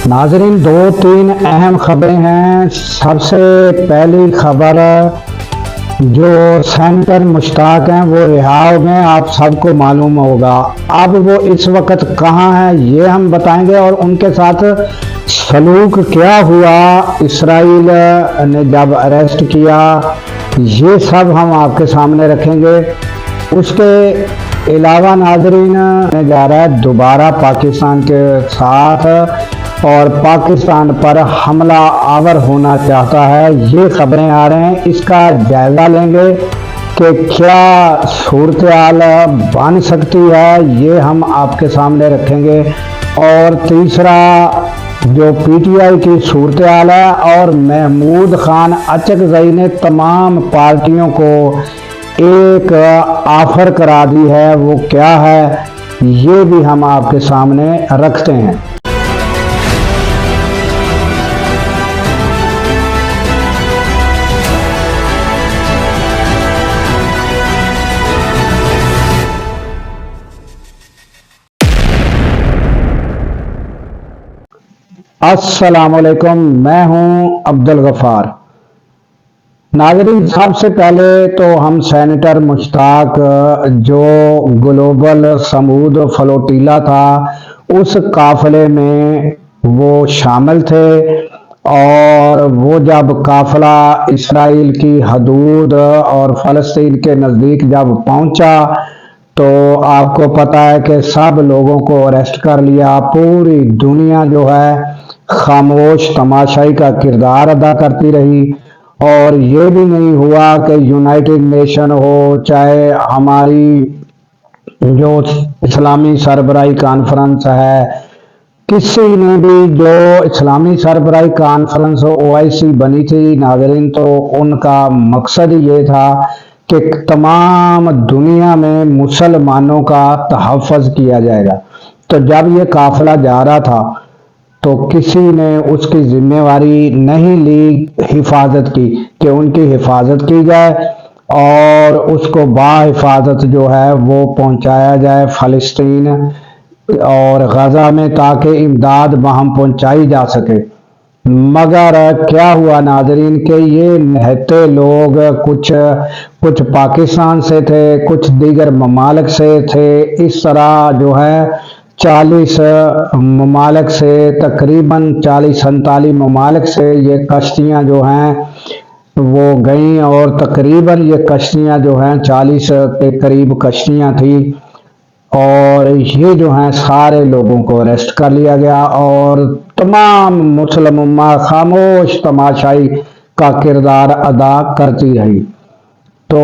ناظرین، دو تین اہم خبریں ہیں۔ سب سے پہلی خبر، جو سینیٹر مشتاق ہیں وہ رہا ہو گئے، آپ سب کو معلوم ہوگا۔ اب وہ اس وقت کہاں ہیں یہ ہم بتائیں گے، اور ان کے ساتھ سلوک کیا ہوا اسرائیل نے جب اریسٹ کیا، یہ سب ہم آپ کے سامنے رکھیں گے۔ اس کے علاوہ ناظرین جا رہا ہے دوبارہ پاکستان کے ساتھ، اور پاکستان پر حملہ آور ہونا چاہتا ہے، یہ خبریں آ رہے ہیں۔ اس کا جائزہ لیں گے کہ کیا صورتحال بن سکتی ہے، یہ ہم آپ کے سامنے رکھیں گے۔ اور تیسرا، جو پی ٹی آئی کی صورتحال ہے، اور محمود خان اچکزئی نے تمام پارٹیوں کو ایک آفر کرا دی ہے، وہ کیا ہے یہ بھی ہم آپ کے سامنے رکھتے ہیں۔ السلام علیکم، میں ہوں عبدالغفار۔ ناظرین، سب سے پہلے تو ہم سینیٹر مشتاق، جو گلوبل سمود فلوٹیلا تھا، اس قافلے میں وہ شامل تھے، اور وہ جب قافلہ اسرائیل کی حدود اور فلسطین کے نزدیک جب پہنچا تو آپ کو پتہ ہے کہ سب لوگوں کو اریسٹ کر لیا۔ پوری دنیا جو ہے خاموش تماشائی کا کردار ادا کرتی رہی، اور یہ بھی نہیں ہوا کہ یونائٹڈ نیشن ہو، چاہے ہماری جو اسلامی سربراہی کانفرنس ہے، کسی نے بھی، جو اسلامی سربراہی کانفرنس OIC بنی تھی ناظرین، تو ان کا مقصد یہ تھا کہ تمام دنیا میں مسلمانوں کا تحفظ کیا جائے گا۔ تو جب یہ قافلہ جا رہا تھا تو کسی نے اس کی ذمہ داری نہیں لی حفاظت کی، کہ ان کی حفاظت کی جائے اور اس کو بحفاظت جو ہے وہ پہنچایا جائے فلسطین اور غزہ میں، تاکہ امداد وہاں پہنچائی جا سکے۔ مگر کیا ہوا ناظرین کہ یہ نہتے لوگ کچھ پاکستان سے تھے، کچھ دیگر ممالک سے تھے، اس طرح جو ہے 40 ممالک سے، تقریباً 40-39 ممالک سے یہ کشتیاں جو ہیں وہ گئیں، اور تقریباً یہ کشتیاں جو ہیں 40 کے قریب کشتیاں تھیں، اور یہ جو ہیں سارے لوگوں کو اریسٹ کر لیا گیا، اور تمام مسلم امت خاموش تماشائی کا کردار ادا کرتی رہی۔ تو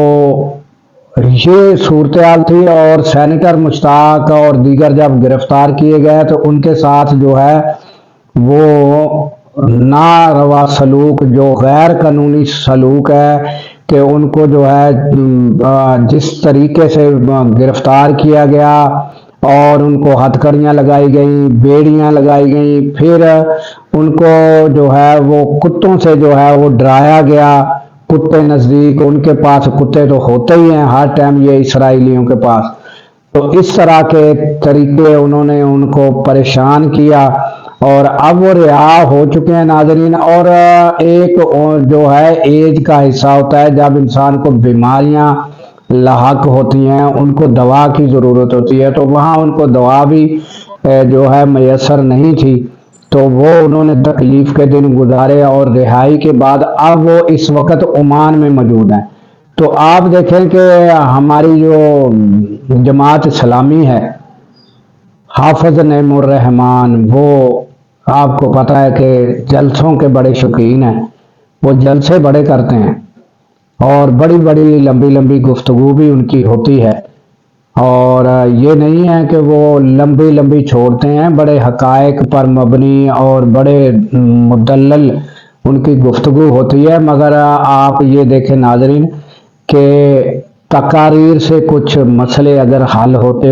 یہ صورتحال تھی، اور سینیٹر مشتاق اور دیگر جب گرفتار کیے گئے تو ان کے ساتھ جو ہے وہ ناروا سلوک، جو غیر قانونی سلوک ہے، کہ ان کو جو ہے جس طریقے سے گرفتار کیا گیا، اور ان کو ہتھکڑیاں لگائی گئیں، بیڑیاں لگائی گئیں، پھر ان کو جو ہے وہ کتوں سے جو ہے وہ ڈرایا گیا۔ کتے نزدیک، ان کے پاس کتے تو ہوتے ہی ہیں ہر ٹائم یہ اسرائیلیوں کے پاس، تو اس طرح کے طریقے انہوں نے ان کو پریشان کیا، اور اب وہ رہا ہو چکے ہیں ناظرین۔ اور ایک جو ہے ایج کا حصہ ہوتا ہے، جب انسان کو بیماریاں لاحق ہوتی ہیں، ان کو دوا کی ضرورت ہوتی ہے، تو وہاں ان کو دوا بھی جو ہے میسر نہیں تھی، تو وہ انہوں نے تکلیف کے دن گزارے، اور رہائی کے بعد اب وہ اس وقت عمان میں موجود ہیں۔ تو آپ دیکھیں کہ ہماری جو جماعت اسلامی ہے، حافظ نعیم الرحمان، وہ آپ کو پتہ ہے کہ جلسوں کے بڑے شوقین ہیں، وہ جلسے بڑے کرتے ہیں، اور بڑی بڑی لمبی لمبی گفتگو بھی ان کی ہوتی ہے، اور یہ نہیں ہے کہ وہ لمبی لمبی چھوڑتے ہیں، بڑے حقائق پر مبنی اور بڑے مدلل ان کی گفتگو ہوتی ہے۔ مگر آپ یہ دیکھیں ناظرین کہ تقاریر سے کچھ مسئلے اگر حل ہوتے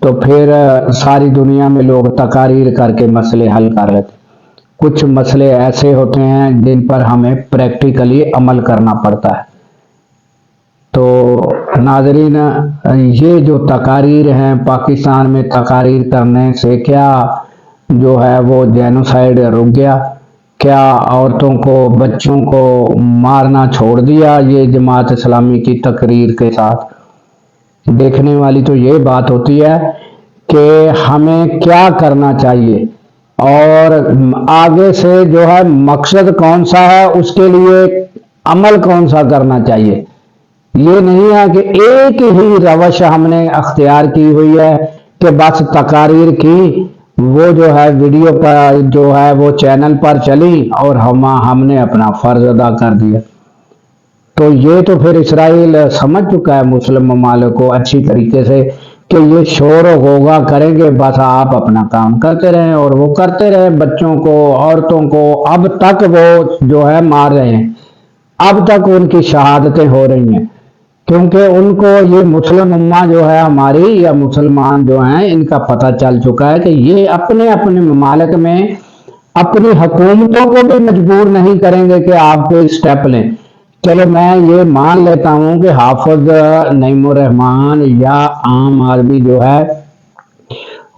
تو پھر ساری دنیا میں لوگ تقاریر کر کے مسئلے حل کر لیتے۔ کچھ مسئلے ایسے ہوتے ہیں جن پر ہمیں پریکٹیکلی عمل کرنا پڑتا ہے۔ تو ناظرین، یہ جو تقاریر ہیں، پاکستان میں تقاریر کرنے سے کیا جو ہے وہ جینوسائیڈ رک گیا؟ کیا عورتوں کو بچوں کو مارنا چھوڑ دیا یہ جماعت اسلامی کی تقریر کے ساتھ؟ دیکھنے والی تو یہ بات ہوتی ہے کہ ہمیں کیا کرنا چاہیے اور آگے سے جو ہے مقصد کون سا ہے، اس کے لیے عمل کون سا کرنا چاہیے۔ یہ نہیں ہے کہ ایک ہی روش ہم نے اختیار کی ہوئی ہے کہ بس تقاریر کی، وہ جو ہے ویڈیو پر جو ہے وہ چینل پر چلی اور ہم نے اپنا فرض ادا کر دیا۔ تو یہ تو پھر اسرائیل سمجھ چکا ہے مسلم ممالک کو اچھی طریقے سے کہ یہ شور و غوغا کریں گے، بس آپ اپنا کام کرتے رہیں، اور وہ کرتے رہے، بچوں کو عورتوں کو اب تک وہ جو ہے مار رہے ہیں، اب تک ان کی شہادتیں ہو رہی ہیں، کیونکہ ان کو یہ مسلم امہ جو ہے ہماری یا مسلمان جو ہیں ان کا پتہ چل چکا ہے کہ یہ اپنے اپنے ممالک میں اپنی حکومتوں کو بھی مجبور نہیں کریں گے کہ آپ کوئی اسٹیپ لیں۔ چلو میں یہ مان لیتا ہوں کہ حافظ نعیم الرحمان یا عام آدمی جو ہے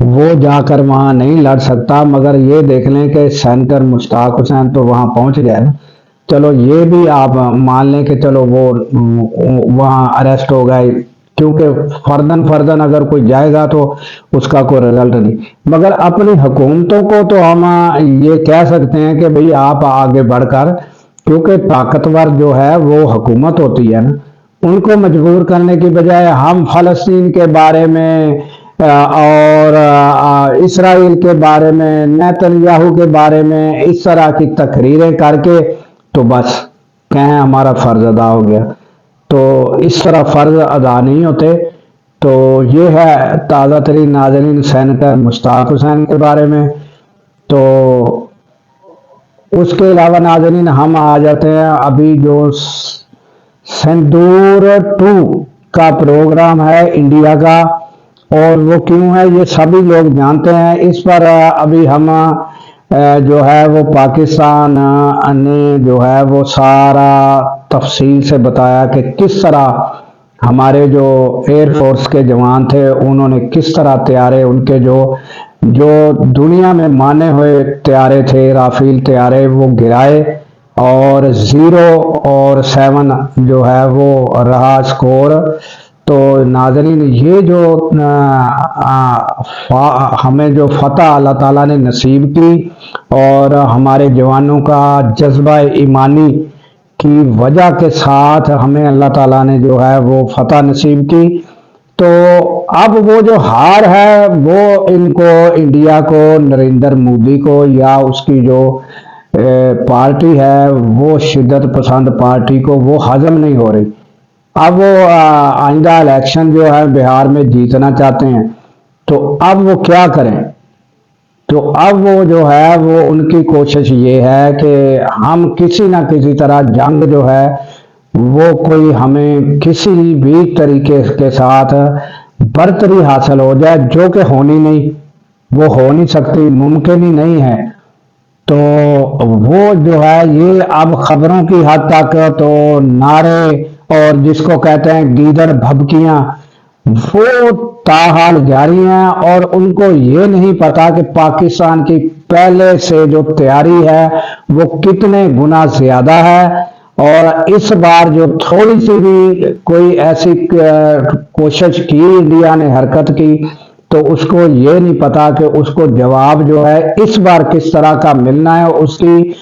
وہ جا کر وہاں نہیں لڑ سکتا، مگر یہ دیکھ لیں کہ سینیٹر مشتاق حسین تو وہاں پہنچ گئے نا۔ چلو یہ بھی آپ مان لیں کہ چلو وہ وہاں اریسٹ ہو گئے، کیونکہ فردن اگر کوئی جائے گا تو اس کا کوئی رزلٹ نہیں، مگر اپنی حکومتوں کو تو ہم یہ کہہ سکتے ہیں کہ بھئی آپ آگے بڑھ کر، کیونکہ طاقتور جو ہے وہ حکومت ہوتی ہے نا، ان کو مجبور کرنے کی بجائے ہم فلسطین کے بارے میں اور اسرائیل کے بارے میں، نیتن یاہو کے بارے میں اس طرح کی تقریریں کر کے تو بس کہیں ہمارا فرض ادا ہو گیا، تو اس طرح فرض ادا نہیں ہوتے۔ تو یہ ہے تازہ ترین ناظرین سینیٹر مشتاق حسین کے بارے میں۔ تو اس کے علاوہ ناظرین ہم آ جاتے ہیں ابھی جو سندور 2 کا پروگرام ہے انڈیا کا، اور وہ کیوں ہے یہ سبھی لوگ جانتے ہیں، اس پر ابھی ہم جو ہے وہ پاکستان نے جو ہے وہ سارا تفصیل سے بتایا کہ کس طرح ہمارے جو ایئر فورس کے جوان تھے انہوں نے کس طرح طیارے ان کے جو دنیا میں مانے ہوئے طیارے تھے رافیل طیارے وہ گرائے، اور 0 اور 7 جو ہے وہ رہا سکور۔ تو ناظرین یہ جو ہمیں جو فتح اللہ تعالیٰ نے نصیب کی اور ہمارے جوانوں کا جذبہ ایمانی کی وجہ کے ساتھ ہمیں اللہ تعالیٰ نے جو ہے وہ فتح نصیب کی، تو اب وہ جو ہار ہے وہ ان کو انڈیا کو نریندر مودی کو یا اس کی جو پارٹی ہے وہ شدت پسند پارٹی کو وہ ہضم نہیں ہو رہی۔ اب وہ آئندہ الیکشن جو ہے بہار میں جیتنا چاہتے ہیں، تو اب وہ کیا کریں؟ تو اب وہ جو ہے وہ ان کی کوشش یہ ہے کہ ہم کسی نہ کسی طرح جنگ جو ہے وہ کوئی ہمیں کسی بھی طریقے کے ساتھ برتری حاصل ہو جائے، جو کہ ہونی نہیں، وہ ہو نہیں سکتی، ممکن ہی نہیں ہے۔ تو وہ جو ہے یہ اب خبروں کی حد تک تو نعرے اور جس کو کہتے ہیں گیدڑ بھبکیاں وہ تاحال جاری ہیں، اور ان کو یہ نہیں پتا کہ پاکستان کی پہلے سے جو تیاری ہے وہ کتنے گنا زیادہ ہے، اور اس بار جو تھوڑی سی بھی کوئی ایسی کوشش کی انڈیا نے حرکت کی تو اس کو یہ نہیں پتا کہ اس کو جواب جو ہے اس بار کس طرح کا ملنا ہے، اس کی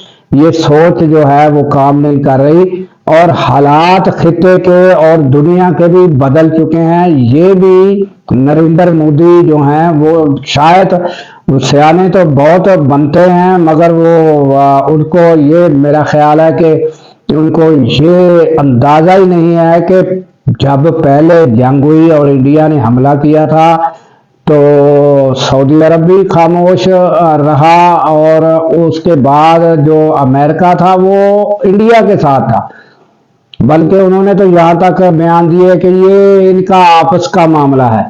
یہ سوچ جو ہے وہ کام نہیں کر رہی، اور حالات خطے کے اور دنیا کے بھی بدل چکے ہیں۔ یہ بھی نریندر مودی جو ہیں وہ شاید سیانے تو بہت بنتے ہیں، مگر وہ ان کو یہ میرا خیال ہے کہ ان کو یہ اندازہ ہی نہیں ہے کہ جب پہلے جنگ ہوئی اور انڈیا نے حملہ کیا تھا تو سعودی عرب بھی خاموش رہا، اور اس کے بعد جو امریکہ تھا وہ انڈیا کے ساتھ تھا، بلکہ انہوں نے تو یہاں تک بیان دیے کہ یہ ان کا آپس کا معاملہ ہے،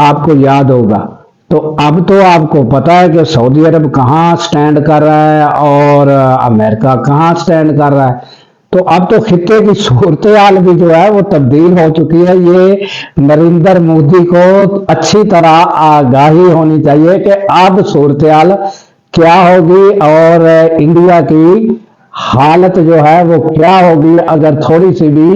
آپ کو یاد ہوگا۔ تو اب تو آپ کو پتا ہے کہ سعودی عرب کہاں سٹینڈ کر رہا ہے اور امریکہ کہاں سٹینڈ کر رہا ہے۔ تو اب تو خطے کی صورتحال بھی جو ہے وہ تبدیل ہو چکی ہے. یہ نریندر مودی کو اچھی طرح آگاہی ہونی چاہیے کہ اب صورتحال کیا ہوگی اور انڈیا کی حالت جو ہے وہ کیا ہوگی اگر تھوڑی سی بھی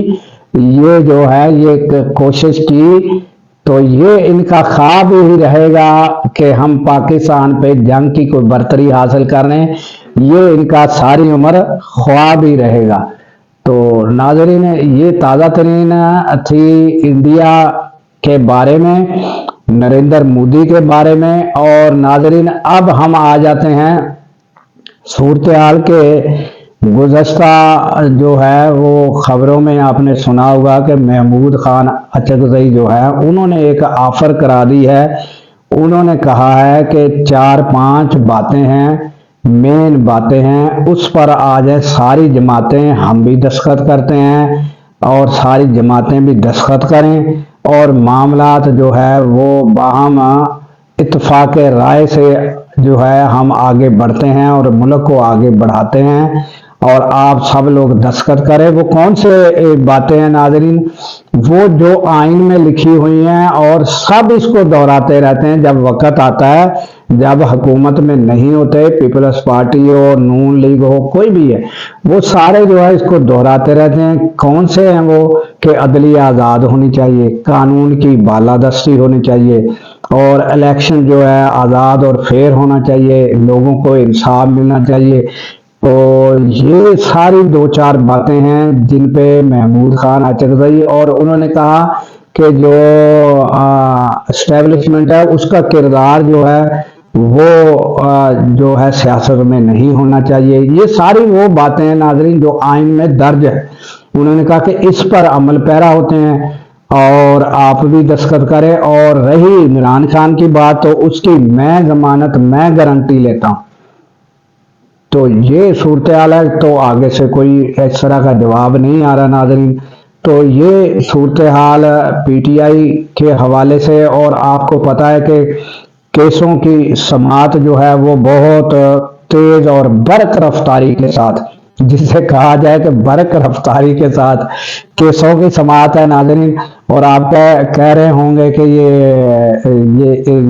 یہ جو ہے یہ کوشش کی تو یہ ان کا خواب ہی رہے گا کہ ہم پاکستان پہ جنگ کی کوئی برتری حاصل کر لیں. یہ ان کا ساری عمر خواب ہی رہے گا. تو ناظرین یہ تازہ ترین تھی انڈیا کے بارے میں، نریندر مودی کے بارے میں. اور ناظرین اب ہم آ جاتے ہیں صورتحال کے گزشتہ جو ہے وہ خبروں میں آپ نے سنا ہوگا کہ محمود خان اچکزئی جو ہے انہوں نے ایک آفر کرا دی ہے. انہوں نے کہا ہے کہ 4-5 باتیں ہیں، مین باتیں ہیں، اس پر آ جائیں ساری جماعتیں، ہم بھی دستخط کرتے ہیں اور ساری جماعتیں بھی دستخط کریں اور معاملات جو ہے وہ باہم اتفاق رائے سے جو ہے ہم آگے بڑھتے ہیں اور ملک کو آگے بڑھاتے ہیں اور آپ سب لوگ دستخط کریں. وہ کون سے باتیں ہیں ناظرین؟ وہ جو آئین میں لکھی ہوئی ہیں اور سب اس کو دہراتے رہتے ہیں جب وقت آتا ہے، جب حکومت میں نہیں ہوتے، پیپلز پارٹی ہو، نون لیگ ہو، کوئی بھی ہے، وہ سارے جو ہے اس کو دہراتے رہتے ہیں. کون سے ہیں وہ؟ کہ عدلیہ آزاد ہونی چاہیے، قانون کی بالادستی ہونی چاہیے اور الیکشن جو ہے آزاد اور فیئر ہونا چاہیے، لوگوں کو انصاف ملنا چاہیے. تو یہ ساری 2-4 باتیں ہیں جن پہ محمود خان اچکزئی اور انہوں نے کہا کہ جو اسٹیبلشمنٹ ہے اس کا کردار جو ہے وہ جو ہے سیاست میں نہیں ہونا چاہیے. یہ ساری وہ باتیں ہیں ناظرین جو آئین میں درج ہے. انہوں نے کہا کہ اس پر عمل پیرا ہوتے ہیں اور آپ بھی دستخط کریں. اور رہی عمران خان کی بات تو اس کی میں ضمانت، میں گارنٹی لیتا ہوں. تو یہ صورتحال ہے. تو آگے سے کوئی اس طرح کا جواب نہیں آ رہا ناظرین. تو یہ صورتحال پی ٹی آئی کے حوالے سے. اور آپ کو پتا ہے کہ کیسوں کی سماعت جو ہے وہ بہت تیز اور برق رفتاری کے ساتھ، جس سے کہا جائے کہ برق رفتاری کے ساتھ کیسوں کی سماعت ہے ناظرین. اور آپ کہہ رہے ہوں گے کہ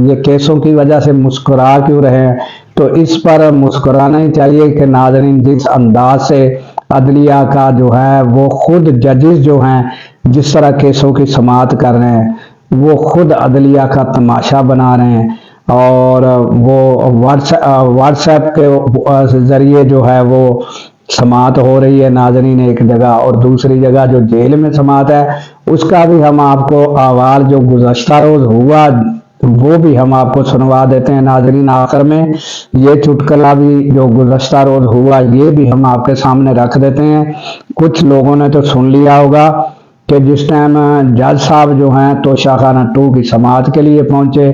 یہ کیسوں کی وجہ سے مسکرا کیوں رہے ہیں؟ تو اس پر مسکرانا ہی چاہیے کہ ناظرین جس انداز سے عدلیہ کا جو ہے وہ خود ججز جو ہیں جس طرح کیسوں کی سماعت کر رہے ہیں وہ خود عدلیہ کا تماشا بنا رہے ہیں. اور وہ واٹس ایپ کے ذریعے جو ہے وہ سماعت ہو رہی ہے ناظرین ایک جگہ، اور دوسری جگہ جو جیل میں سماعت ہے اس کا بھی ہم آپ کو احوال جو گزشتہ روز ہوا وہ بھی ہم آپ کو سنوا دیتے ہیں ناظرین. آخر میں یہ چٹکلا بھی جو گزشتہ روز ہوا یہ بھی ہم آپ کے سامنے رکھ دیتے ہیں. کچھ لوگوں نے تو سن لیا ہوگا کہ جس ٹائم جج صاحب جو ہیں توشہ خانہ 2 کی سماعت کے لیے پہنچے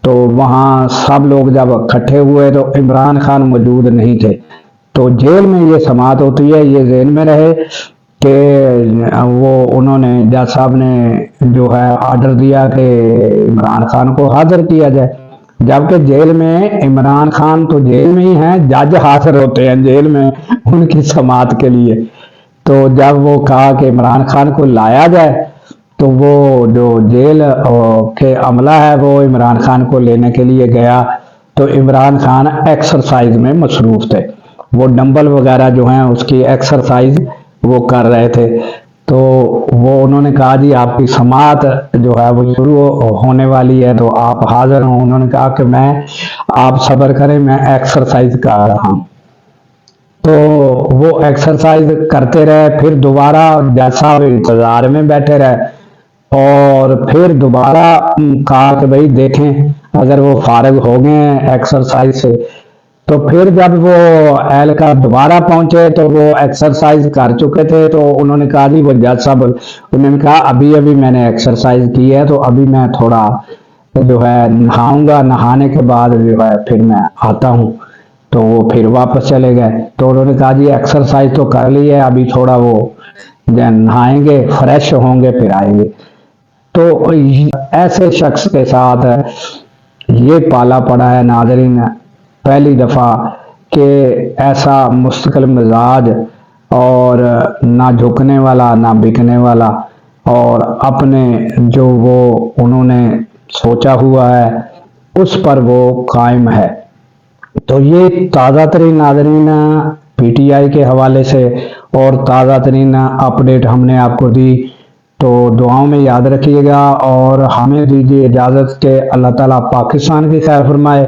تو وہاں سب لوگ جب اکٹھے ہوئے تو عمران خان موجود نہیں تھے. تو جیل میں یہ سماعت ہوتی ہے، یہ ذہن میں رہے کہ وہ انہوں نے جج صاحب نے جو ہے آرڈر دیا کہ عمران خان کو حاضر کیا جائے، جبکہ جیل میں عمران خان تو جیل میں ہی ہیں، جج حاضر ہوتے ہیں جیل میں ان کی سماعت کے لیے. تو جب وہ کہا کہ عمران خان کو لایا جائے تو وہ جو جیل کے عملہ ہے وہ عمران خان کو لینے کے لیے گیا تو عمران خان ایکسرسائز میں مصروف تھے. وہ ڈمبل وغیرہ جو ہیں اس کی ایکسرسائز وہ کر رہے تھے. تو وہ انہوں نے کہا جی آپ کی سماعت جو ہے وہ شروع ہونے والی ہے تو آپ حاضر ہوں. انہوں نے کہا کہ آپ صبر کریں، میں ایکسرسائز کر رہا ہوں. تو وہ ایکسرسائز کرتے رہے. پھر دوبارہ جج صاحب انتظار میں بیٹھے رہے اور پھر دوبارہ کہا کہ بھائی دیکھیں اگر وہ فارغ ہو گئے ہیں ایکسرسائز سے. تو پھر جب وہ اہلکار دوبارہ پہنچے تو وہ ایکسرسائز کر چکے تھے. تو انہوں نے کہا جی وہ جج صاحب، انہوں نے کہا ابھی میں نے ایکسرسائز کی ہے تو ابھی میں تھوڑا جو ہے نہاؤں گا، نہانے کے بعد جو ہے پھر میں آتا ہوں. تو وہ پھر واپس چلے گئے. تو انہوں نے کہا جی ایکسرسائز تو کر لی ہے، ابھی تھوڑا وہ نہائیں گے، فریش ہوں گے پھر آئیں گے. تو ایسے شخص کے ساتھ یہ پالا پڑا ہے ناظرین پہلی دفعہ کہ ایسا مستقل مزاج اور نہ جھکنے والا نہ بکنے والا، اور اپنے جو وہ انہوں نے سوچا ہوا ہے اس پر وہ قائم ہے۔ تو یہ تازہ ترین ناظرین پی ٹی آئی کے حوالے سے اور تازہ ترین اپڈیٹ ہم نے آپ کو دی، تو دعاؤں میں یاد رکھیے گا اور ہمیں دیجیے اجازت کہ اللہ تعالیٰ پاکستان کی خیر فرمائے،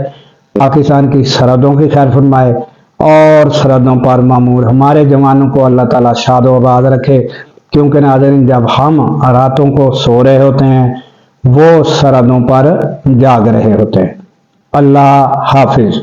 پاکستان کی سرحدوں کی خیر فرمائے، اور سرحدوں پر معمور ہمارے جوانوں کو اللہ تعالیٰ شاد و آباد رکھے، کیونکہ ناظرین جب ہم راتوں کو سو رہے ہوتے ہیں وہ سرحدوں پر جاگ رہے ہوتے ہیں۔ اللہ حافظ۔